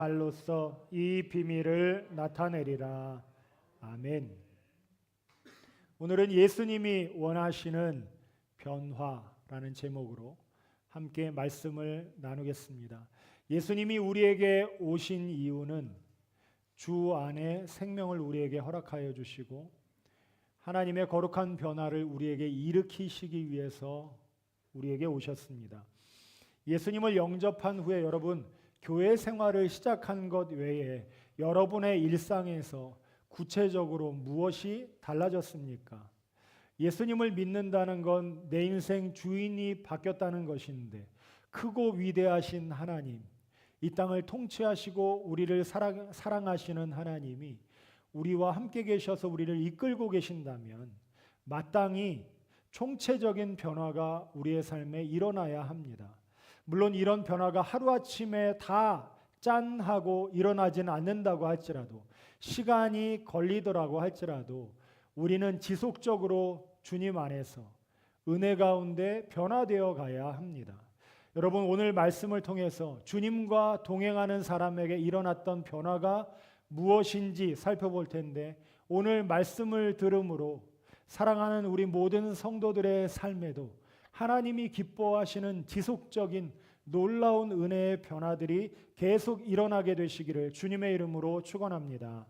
말로써 이 비밀을 나타내리라. 아멘. 오늘은 예수님이 원하시는 변화라는 제목으로 함께 말씀을 나누겠습니다. 예수님이 우리에게 오신 이유는 주 안에 생명을 우리에게 허락하여 주시고 하나님의 거룩한 변화를 우리에게 일으키시기 위해서 우리에게 오셨습니다. 예수님을 영접한 후에 여러분 교회 생활을 시작한 것 외에 여러분의 일상에서 구체적으로 무엇이 달라졌습니까? 예수님을 믿는다는 건 내 인생 주인이 바뀌었다는 것인데 크고 위대하신 하나님, 이 땅을 통치하시고 우리를 사랑하시는 하나님이 우리와 함께 계셔서 우리를 이끌고 계신다면 마땅히 총체적인 변화가 우리의 삶에 일어나야 합니다. 물론 이런 변화가 하루아침에 다 짠하고 일어나진 않는다고 할지라도 시간이 걸리더라고 할지라도 우리는 지속적으로 주님 안에서 은혜 가운데 변화되어 가야 합니다. 여러분 오늘 말씀을 통해서 주님과 동행하는 사람에게 일어났던 변화가 무엇인지 살펴볼 텐데 오늘 말씀을 들음으로 사랑하는 우리 모든 성도들의 삶에도 하나님이 기뻐하시는 지속적인 놀라운 은혜의 변화들이 계속 일어나게 되시기를 주님의 이름으로 축원합니다.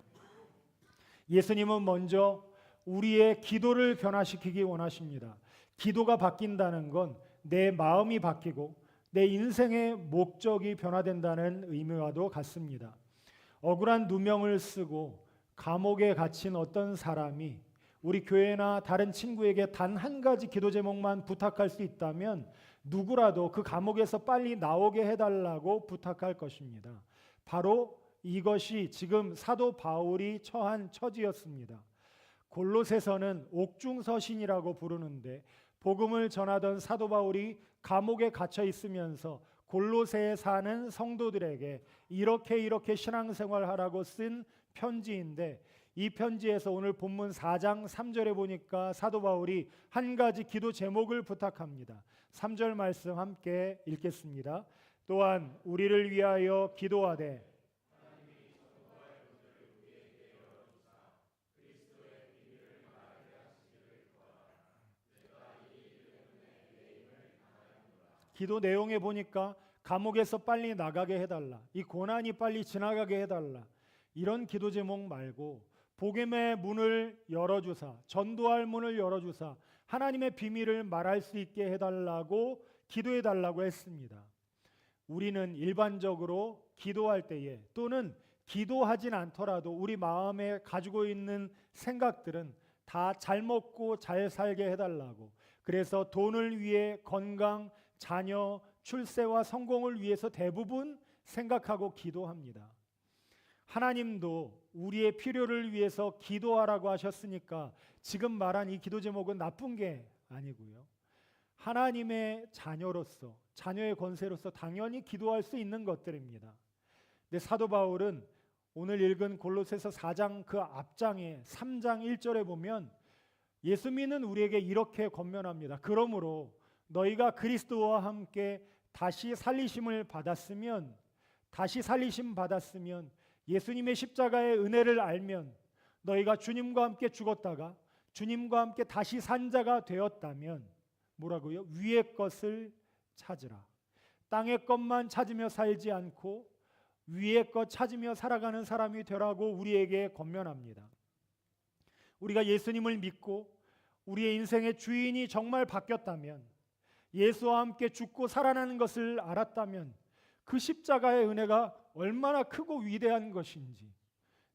예수님은 먼저 우리의 기도를 변화시키기 원하십니다. 기도가 바뀐다는 건 내 마음이 바뀌고 내 인생의 목적이 변화된다는 의미와도 같습니다. 억울한 누명을 쓰고 감옥에 갇힌 어떤 사람이 우리 교회나 다른 친구에게 단 한 가지 기도 제목만 부탁할 수 있다면 누구라도 그 감옥에서 빨리 나오게 해달라고 부탁할 것입니다. 바로 이것이 지금 사도 바울이 처한 처지였습니다. 골로새서는 옥중서신이라고 부르는데 복음을 전하던 사도 바울이 감옥에 갇혀 있으면서 골로새에 사는 성도들에게 이렇게 신앙생활하라고 쓴 편지인데 이 편지에서 오늘 본문 4장 3절에 보니까 사도 바울이 한 가지 기도 제목을 부탁합니다. 3절 말씀 함께 읽겠습니다. 또한 우리를 위하여 기도하되 기도 내용에 보니까 감옥에서 빨리 나가게 해달라, 이 고난이 빨리 지나가게 해달라, 이런 기도 제목 말고 복음의 문을 열어주사, 전도할 문을 열어주사 하나님의 비밀을 말할 수 있게 해달라고 기도해달라고 했습니다. 우리는 일반적으로 기도할 때에 또는 기도하진 않더라도 우리 마음에 가지고 있는 생각들은 다 잘 먹고 잘 살게 해달라고, 그래서 돈을 위해 건강, 자녀, 출세와 성공을 위해서 대부분 생각하고 기도합니다. 하나님도 우리의 필요를 위해서 기도하라고 하셨으니까 지금 말한 이 기도 제목은 나쁜 게 아니고요. 하나님의 자녀로서, 자녀의 권세로서 당연히 기도할 수 있는 것들입니다. 근데 사도 바울은 오늘 읽은 골로새서 4장 그 앞장에 3장 1절에 보면 예수 믿는 우리에게 이렇게 권면합니다. 그러므로 너희가 그리스도와 함께 다시 살리심 받았으면 예수님의 십자가의 은혜를 알면 너희가 주님과 함께 죽었다가 주님과 함께 다시 산 자가 되었다면 뭐라고요? 위의 것을 찾으라. 땅의 것만 찾으며 살지 않고 위의 것 찾으며 살아가는 사람이 되라고 우리에게 권면합니다. 우리가 예수님을 믿고 우리의 인생의 주인이 정말 바뀌었다면, 예수와 함께 죽고 살아나는 것을 알았다면 그 십자가의 은혜가 얼마나 크고 위대한 것인지,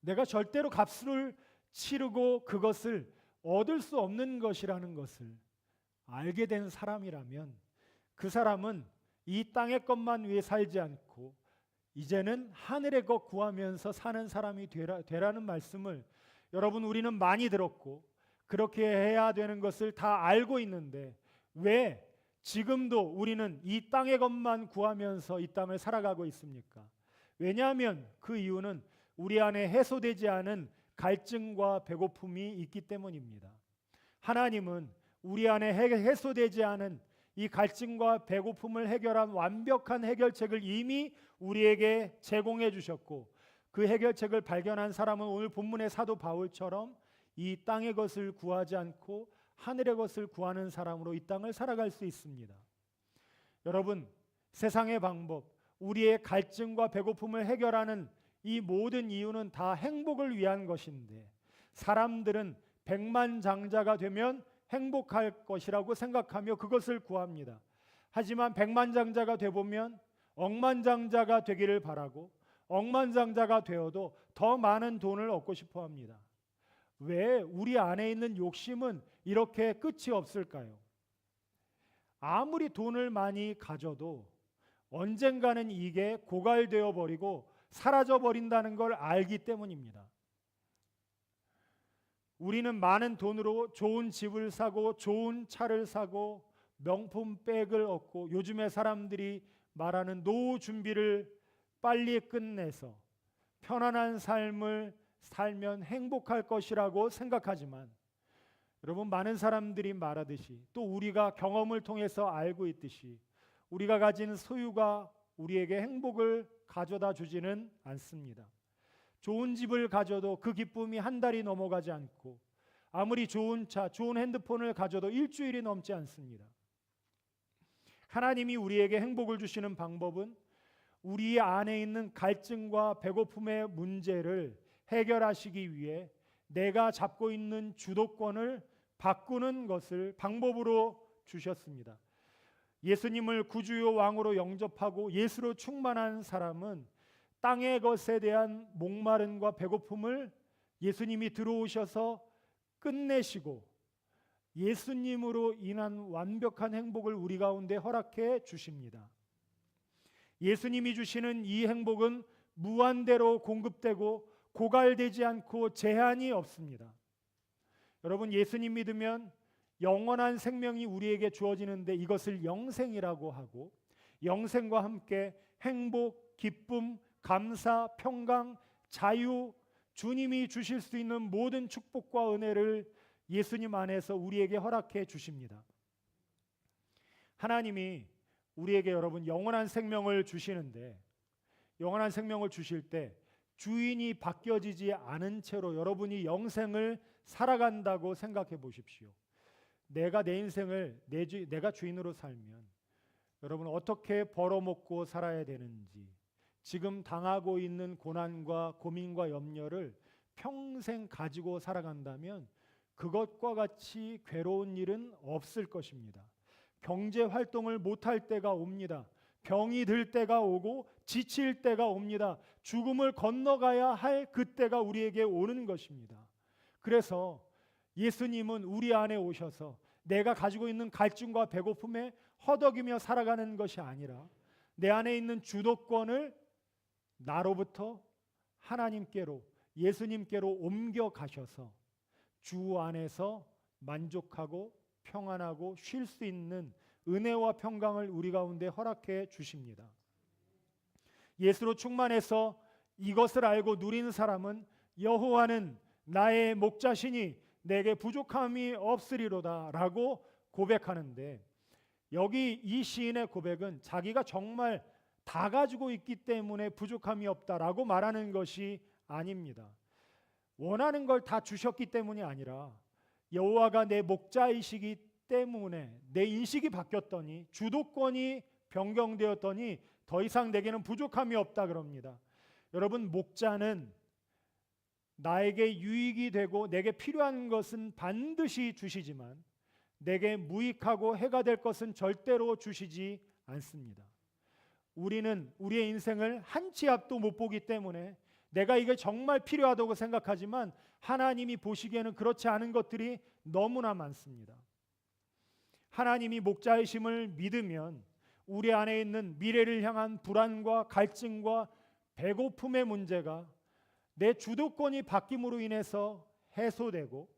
내가 절대로 값을 치르고 그것을 얻을 수 없는 것이라는 것을 알게 된 사람이라면 그 사람은 이 땅의 것만 위해 살지 않고 이제는 하늘의 것 구하면서 사는 사람이 되라는 말씀을 여러분 우리는 많이 들었고 그렇게 해야 되는 것을 다 알고 있는데 왜 지금도 우리는 이 땅의 것만 구하면서 이 땅을 살아가고 있습니까? 왜냐하면 그 이유는 우리 안에 해소되지 않은 갈증과 배고픔이 있기 때문입니다. 하나님은 우리 안에 해소되지 않은 이 갈증과 배고픔을 해결한 완벽한 해결책을 이미 우리에게 제공해 주셨고, 그 해결책을 발견한 사람은 오늘 본문의 사도 바울처럼 이 땅의 것을 구하지 않고 하늘의 것을 구하는 사람으로 이 땅을 살아갈 수 있습니다. 여러분, 세상의 방법, 우리의 갈증과 배고픔을 해결하는 이 모든 이유는 다 행복을 위한 것인데, 사람들은 백만장자가 되면 행복할 것이라고 생각하며 그것을 구합니다. 하지만 백만장자가 되보면 억만장자가 되기를 바라고, 억만장자가 되어도 더 많은 돈을 얻고 싶어 합니다. 왜 우리 안에 있는 욕심은 이렇게 끝이 없을까요? 아무리 돈을 많이 가져도 언젠가는 이게 고갈되어 버리고 사라져 버린다는 걸 알기 때문입니다. 우리는 많은 돈으로 좋은 집을 사고 좋은 차를 사고 명품 백을 얻고, 요즘에 사람들이 말하는 노후 준비를 빨리 끝내서 편안한 삶을 살면 행복할 것이라고 생각하지만, 여러분, 많은 사람들이 말하듯이, 또 우리가 경험을 통해서 알고 있듯이, 우리가 가진 소유가 우리에게 행복을 가져다 주지는 않습니다. 좋은 집을 가져도 그 기쁨이 한 달이 넘어가지 않고, 아무리 좋은 차, 좋은 핸드폰을 가져도 일주일이 넘지 않습니다. 하나님이 우리에게 행복을 주시는 방법은 우리 안에 있는 갈증과 배고픔의 문제를 해결하시기 위해 내가 잡고 있는 주도권을 바꾸는 것을 방법으로 주셨습니다. 예수님을 구주요 왕으로 영접하고 예수로 충만한 사람은 땅의 것에 대한 목마름과 배고픔을 예수님이 들어오셔서 끝내시고 예수님으로 인한 완벽한 행복을 우리 가운데 허락해 주십니다. 예수님이 주시는 이 행복은 무한대로 공급되고 고갈되지 않고 제한이 없습니다. 여러분, 예수님 믿으면 영원한 생명이 우리에게 주어지는데 이것을 영생이라고 하고, 영생과 함께 행복, 기쁨, 감사, 평강, 자유, 주님이 주실 수 있는 모든 축복과 은혜를 예수님 안에서 우리에게 허락해 주십니다. 하나님이 우리에게, 여러분, 영원한 생명을 주시는데, 영원한 생명을 주실 때 주인이 바뀌어지지 않은 채로 여러분이 영생을 살아간다고 생각해 보십시오. 내가 내 인생을 내가 주인으로 살면 여러분 어떻게 벌어먹고 살아야 되는지, 지금 당하고 있는 고난과 고민과 염려를 평생 가지고 살아간다면 그것과 같이 괴로운 일은 없을 것입니다. 경제 활동을 못할 때가 옵니다. 병이 들 때가 오고 지칠 때가 옵니다. 죽음을 건너가야 할 그때가 우리에게 오는 것입니다. 그래서 예수님은 우리 안에 오셔서 내가 가지고 있는 갈증과 배고픔에 허덕이며 살아가는 것이 아니라 내 안에 있는 주도권을 나로부터 하나님께로, 예수님께로 옮겨 가셔서 주 안에서 만족하고 평안하고 쉴 수 있는 은혜와 평강을 우리 가운데 허락해 주십니다. 예수로 충만해서 이것을 알고 누리는 사람은 여호와는 나의 목자시니 내게 부족함이 없으리로다 라고 고백하는데, 여기 이 시인의 고백은 자기가 정말 다 가지고 있기 때문에 부족함이 없다라고 말하는 것이 아닙니다. 원하는 걸 다 주셨기 때문이 아니라 여호와가 내 목자이시기 때문에 내 인식이 바뀌었더니, 주도권이 변경되었더니 더 이상 내게는 부족함이 없다 그럽니다. 여러분, 목자는 나에게 유익이 되고 내게 필요한 것은 반드시 주시지만 내게 무익하고 해가 될 것은 절대로 주시지 않습니다. 우리는 우리의 인생을 한 치 앞도 못 보기 때문에 내가 이게 정말 필요하다고 생각하지만 하나님이 보시기에는 그렇지 않은 것들이 너무나 많습니다. 하나님이 목자이심을 믿으면 우리 안에 있는 미래를 향한 불안과 갈증과 배고픔의 문제가 내 주도권이 바뀜으로 인해서 해소되고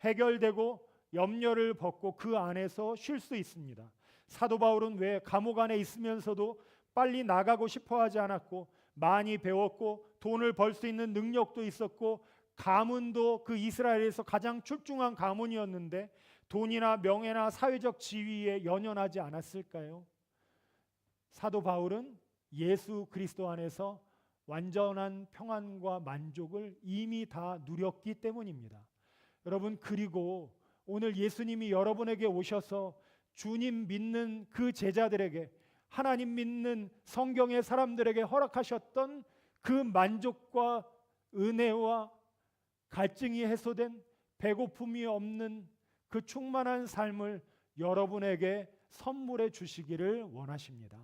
해결되고 염려를 벗고 그 안에서 쉴 수 있습니다. 사도 바울은 왜 감옥 안에 있으면서도 빨리 나가고 싶어 하지 않았고, 많이 배웠고 돈을 벌 수 있는 능력도 있었고 가문도 그 이스라엘에서 가장 출중한 가문이었는데 돈이나 명예나 사회적 지위에 연연하지 않았을까요? 사도 바울은 예수 그리스도 안에서 완전한 평안과 만족을 이미 다 누렸기 때문입니다. 여러분, 그리고 오늘 예수님이 여러분에게 오셔서 주님 믿는 그 제자들에게, 하나님 믿는 성경의 사람들에게 허락하셨던 그 만족과 은혜와 갈증이 해소된, 배고픔이 없는 그 충만한 삶을 여러분에게 선물해 주시기를 원하십니다.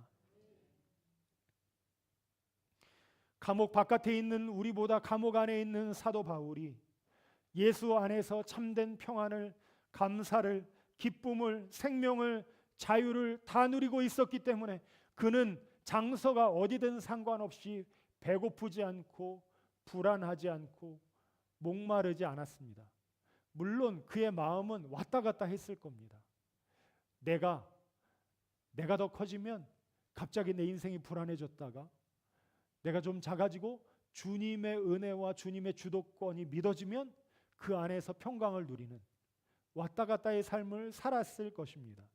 감옥 바깥에 있는 우리보다 감옥 안에 있는 사도 바울이 예수 안에서 참된 평안을, 감사를, 기쁨을, 생명을, 자유를 다 누리고 있었기 때문에 그는 장소가 어디든 상관없이 배고프지 않고 불안하지 않고 목마르지 않았습니다. 물론 그의 마음은 왔다 갔다 했을 겁니다. 내가 더 커지면 갑자기 내 인생이 불안해졌다가, 내가 좀 작아지고 주님의 은혜와 주님의 주도권이 믿어지면 그 안에서 평강을 누리는 왔다 갔다의 삶을 살았을 것입니다.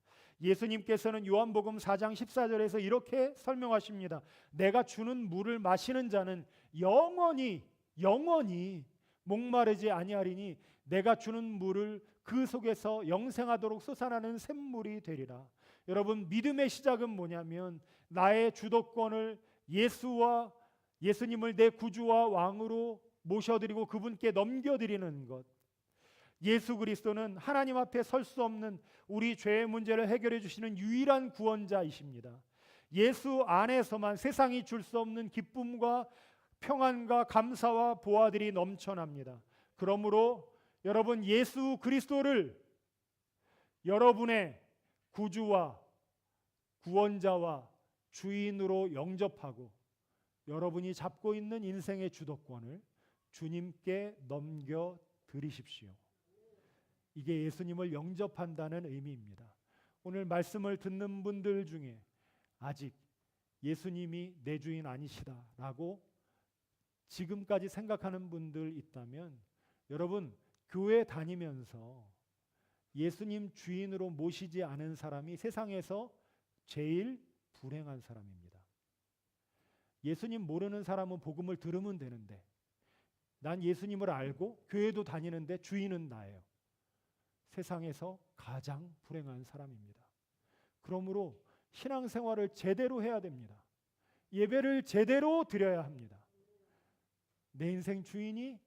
예수님께서는 요한복음 4장 14절에서 이렇게 설명하십니다. 내가 주는 물을 마시는 자는 영원히 목마르지 아니하리니 내가 주는 물을 그 속에서 영생하도록 솟아나는 샘물이 되리라. 여러분, 믿음의 시작은 뭐냐면 나의 주도권을 예수님을 내 구주와 왕으로 모셔드리고 그분께 넘겨드리는 것. 예수 그리스도는 하나님 앞에 설 수 없는 우리 죄의 문제를 해결해 주시는 유일한 구원자이십니다. 예수 안에서만 세상이 줄 수 없는 기쁨과 평안과 감사와 보화들이 넘쳐납니다. 그러므로 여러분, 예수 그리스도를 여러분의 구주와 구원자와 주인으로 영접하고 여러분이 잡고 있는 인생의 주도권을 주님께 넘겨 드리십시오. 이게 예수님을 영접한다는 의미입니다. 오늘 말씀을 듣는 분들 중에 아직 예수님이 내 주인 아니시다라고 지금까지 생각하는 분들 있다면, 여러분, 교회 다니면서 예수님 주인으로 모시지 않은 사람이 세상에서 제일 불행한 사람입니다. 예수님 모르는 사람은 복음을 들으면 되는데, 난 예수님을 알고 교회도 다니는데 주인은 나예요. 세상에서 가장 불행한 사람입니다. 그러므로 신앙생활을 제대로 해야 됩니다. 예배를 제대로 드려야 합니다. 내 인생 주인이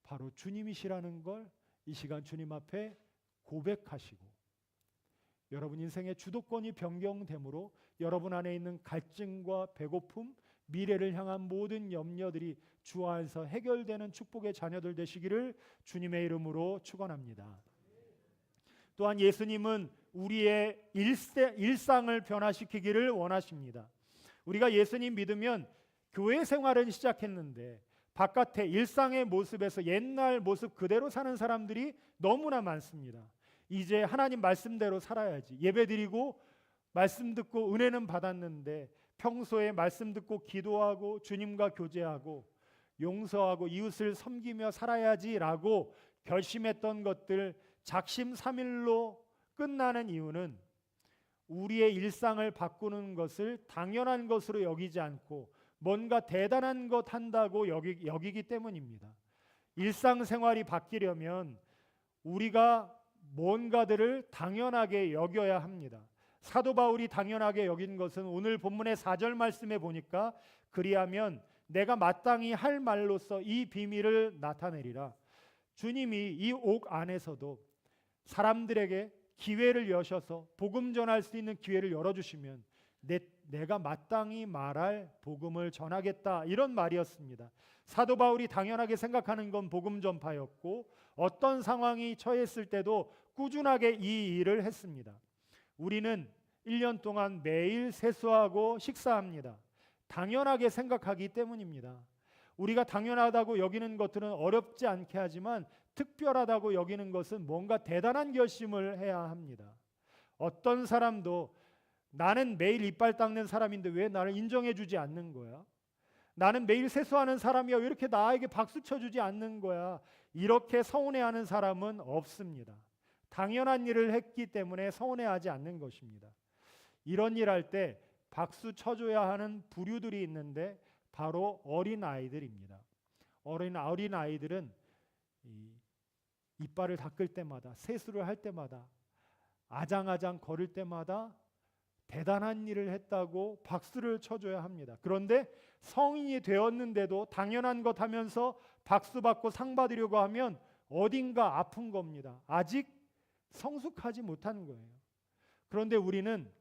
바로 주님이시라는 걸 이 시간 주님 앞에 고백하시고, 여러분 인생의 주도권이 변경됨으로 여러분 안에 있는 갈증과 배고픔, 미래를 향한 모든 염려들이 주 안에서 해결되는 축복의 자녀들 되시기를 주님의 이름으로 축원합니다. 또한 예수님은 우리의 일상을 변화시키기를 원하십니다. 우리가 예수님 믿으면 교회 생활은 시작했는데 바깥에 일상의 모습에서 옛날 모습 그대로 사는 사람들이 너무나 많습니다. 이제 하나님 말씀대로 살아야지. 예배드리고 말씀 듣고 은혜는 받았는데 평소에 말씀 듣고 기도하고 주님과 교제하고 용서하고 이웃을 섬기며 살아야지라고 결심했던 것들 작심삼일로 끝나는 이유는 우리의 일상을 바꾸는 것을 당연한 것으로 여기지 않고 뭔가 대단한 것 한다고 여기기 때문입니다. 일상생활이 바뀌려면 우리가 뭔가들을 당연하게 여겨야 합니다. 사도 바울이 당연하게 여긴 것은 오늘 본문의 4절 말씀에 보니까 그리하면 내가 마땅히 할 말로써 이 비밀을 나타내리라. 주님이 이 옥 안에서도 사람들에게 기회를 여셔서 복음 전할 수 있는 기회를 열어주시면 내가 마땅히 말할 복음을 전하겠다, 이런 말이었습니다. 사도 바울이 당연하게 생각하는 건 복음 전파였고 어떤 상황이 처했을 때도 꾸준하게 이 일을 했습니다. 우리는 1년 동안 매일 세수하고 식사합니다. 당연하게 생각하기 때문입니다. 우리가 당연하다고 여기는 것들은 어렵지 않게 하지만 특별하다고 여기는 것은 뭔가 대단한 결심을 해야 합니다. 어떤 사람도 나는 매일 이빨 닦는 사람인데 왜 나를 인정해 주지 않는 거야? 나는 매일 세수하는 사람이야, 왜 이렇게 나에게 박수 쳐주지 않는 거야? 이렇게 서운해하는 사람은 없습니다. 당연한 일을 했기 때문에 서운해하지 않는 것입니다. 이런 일 할 때 박수 쳐줘야 하는 부류들이 있는데 바로 어린 아이들입니다. 어린 아이들은 이빨을 닦을 때마다, 세수를 할 때마다, 아장아장 거릴 때마다 대단한 일을 했다고 박수를 쳐줘야 합니다. 그런데 성인이 되었는데도 당연한 것 하면서 박수 받고 상 받으려고 하면 어딘가 아픈 겁니다. 아직 성숙하지 못한 거예요. 그런데 우리는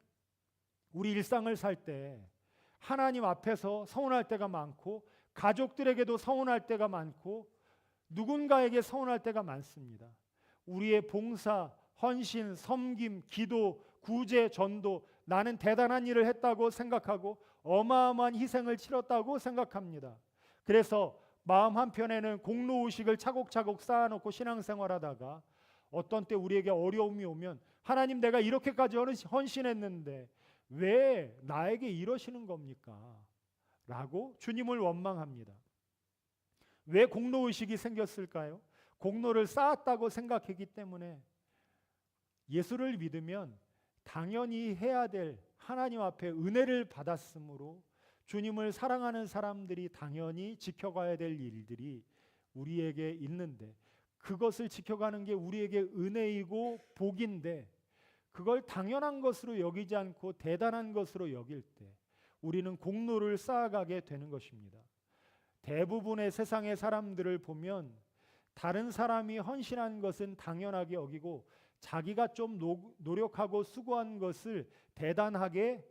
우리 일상을 살 때 하나님 앞에서 서운할 때가 많고, 가족들에게도 서운할 때가 많고, 누군가에게 서운할 때가 많습니다. 우리의 봉사, 헌신, 섬김, 기도, 구제, 전도, 나는 대단한 일을 했다고 생각하고 어마어마한 희생을 치렀다고 생각합니다. 그래서 마음 한편에는 공로의식을 차곡차곡 쌓아놓고 신앙생활하다가 어떤 때 우리에게 어려움이 오면 하나님, 내가 이렇게까지 헌신했는데 왜 나에게 이러시는 겁니까? 라고 주님을 원망합니다. 왜 공로의식이 생겼을까요? 공로를 쌓았다고 생각했기 때문에. 예수를 믿으면 당연히 해야 될 하나님 앞에 은혜를 받았으므로 주님을 사랑하는 사람들이 당연히 지켜가야 될 일들이 우리에게 있는데, 그것을 지켜가는 게 우리에게 은혜이고 복인데, 그걸 당연한 것으로 여기지 않고 대단한 것으로 여길 때 우리는 공로를 쌓아가게 되는 것입니다. 대부분의 세상의 사람들을 보면 다른 사람이 헌신한 것은 당연하게 여기고 자기가 좀 노력하고 수고한 것을 대단하게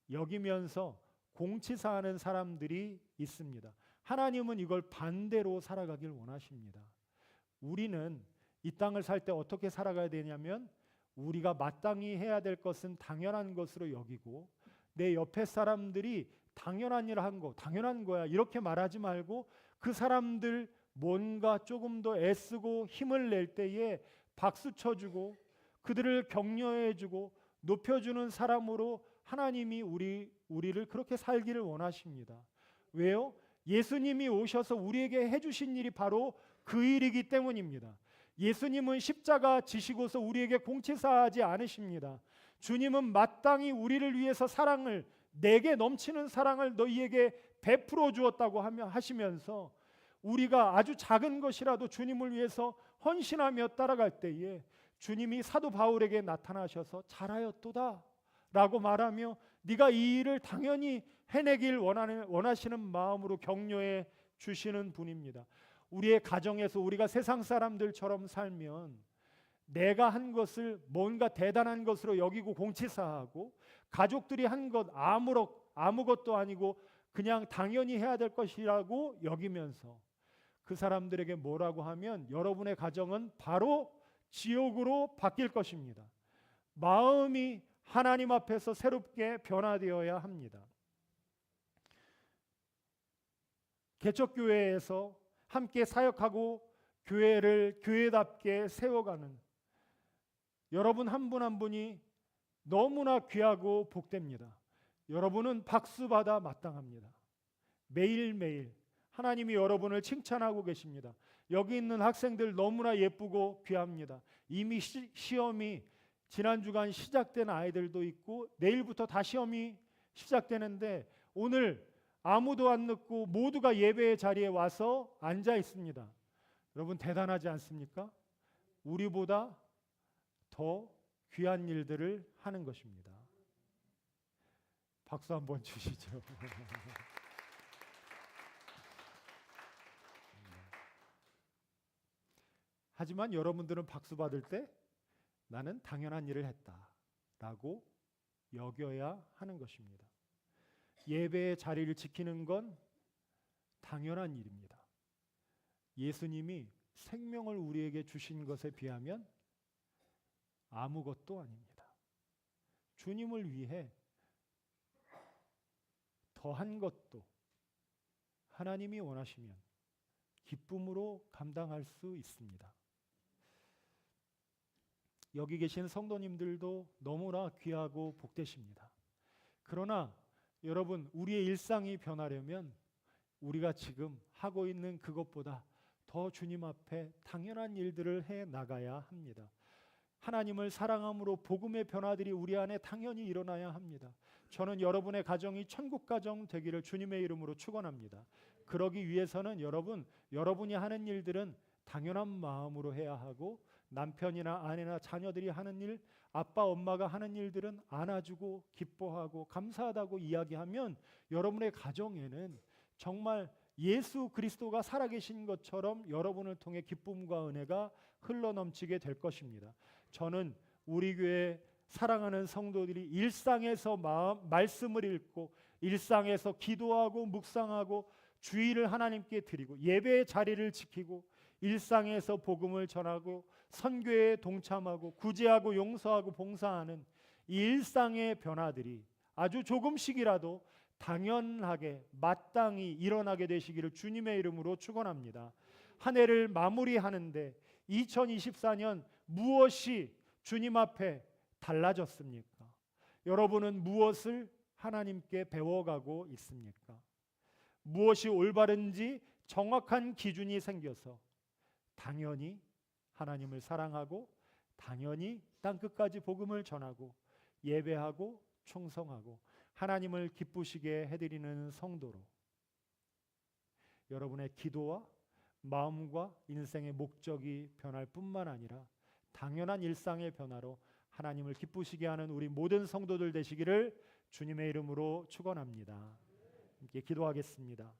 여기면서 공치사하는 사람들이 있습니다. 하나님은 이걸 반대로 살아가길 원하십니다. 우리는 이 땅을 살 때 어떻게 살아가야 되냐면, 우리가 마땅히 해야 될 것은 당연한 것으로 여기고, 내 옆에 사람들이 당연한 일을 한 거, 당연한 거야 이렇게 말하지 말고, 그 사람들 뭔가 조금 더 애쓰고 힘을 낼 때에 박수 쳐주고 그들을 격려해주고 높여주는 사람으로 하나님이 우리를 그렇게 살기를 원하십니다. 왜요? 예수님이 오셔서 우리에게 해주신 일이 바로 그 일이기 때문입니다. 예수님은 십자가 지시고서 우리에게 공치사하지 않으십니다. 주님은 마땅히 우리를 위해서 사랑을, 내게 넘치는 사랑을 너희에게 베풀어 주었다고 하시면서 우리가 아주 작은 것이라도 주님을 위해서 헌신하며 따라갈 때에 주님이 사도 바울에게 나타나셔서 잘하였도다 라고 말하며 네가 이 일을 당연히 해내길 원하시는 마음으로 격려해 주시는 분입니다. 우리의 가정에서 우리가 세상 사람들처럼 살면 내가 한 것을 뭔가 대단한 것으로 여기고 공치사하고, 가족들이 한 것 아무것도 아니고 그냥 당연히 해야 될 것이라고 여기면서 그 사람들에게 뭐라고 하면 여러분의 가정은 바로 지옥으로 바뀔 것입니다. 마음이 하나님 앞에서 새롭게 변화되어야 합니다. 개척교회에서 함께 사역하고 교회를 교회답게 세워가는 여러분 한 분 한 분이 너무나 귀하고 복됩니다. 여러분은 박수받아 마땅합니다. 매일매일 하나님이 여러분을 칭찬하고 계십니다. 여기 있는 학생들 너무나 예쁘고 귀합니다. 이미 시험이 지난 주간 시작된 아이들도 있고 내일부터 다 시험이 시작되는데 오늘 아무도 안 늦고 모두가 예배의 자리에 와서 앉아 있습니다. 여러분 대단하지 않습니까? 우리보다 더 귀한 일들을 하는 것입니다. 박수 한번 주시죠. 하지만 여러분들은 박수 받을 때 나는 당연한 일을 했다라고 여겨야 하는 것입니다. 예배의 자리를 지키는 건 당연한 일입니다. 예수님이 생명을 우리에게 주신 것에 비하면 아무것도 아닙니다. 주님을 위해 더한 것도 하나님이 원하시면 기쁨으로 감당할 수 있습니다. 여기 계신 성도님들도 너무나 귀하고 복되십니다. 그러나 여러분, 우리의 일상이 변하려면 우리가 지금 하고 있는 그것보다 더 주님 앞에 당연한 일들을 해 나가야 합니다. 하나님을 사랑함으로 복음의 변화들이 우리 안에 당연히 일어나야 합니다. 저는 여러분의 가정이 천국 가정 되기를 주님의 이름으로 축원합니다. 그러기 위해서는 여러분이 하는 일들은 당연한 마음으로 해야 하고, 남편이나 아내나 자녀들이 하는 일, 아빠 엄마가 하는 일들은 안아주고 기뻐하고 감사하다고 이야기하면 여러분의 가정에는 정말 예수 그리스도가 살아계신 것처럼 여러분을 통해 기쁨과 은혜가 흘러넘치게 될 것입니다. 저는 우리 교회 사랑하는 성도들이 일상에서 말씀을 읽고, 일상에서 기도하고 묵상하고, 주의를 하나님께 드리고, 예배의 자리를 지키고, 일상에서 복음을 전하고, 선교에 동참하고, 구제하고, 용서하고, 봉사하는 이 일상의 변화들이 아주 조금씩이라도 당연하게 마땅히 일어나게 되시기를 주님의 이름으로 축원합니다. 한 해를 마무리하는데 2024년 무엇이 주님 앞에 달라졌습니까? 여러분은 무엇을 하나님께 배워가고 있습니까? 무엇이 올바른지 정확한 기준이 생겨서 당연히 하나님을 사랑하고, 당연히 땅끝까지 복음을 전하고, 예배하고, 충성하고, 하나님을 기쁘시게 해드리는 성도로 여러분의 기도와 마음과 인생의 목적이 변할 뿐만 아니라 당연한 일상의 변화로 하나님을 기쁘시게 하는 우리 모든 성도들 되시기를 주님의 이름으로 축원합니다. 함께 기도하겠습니다.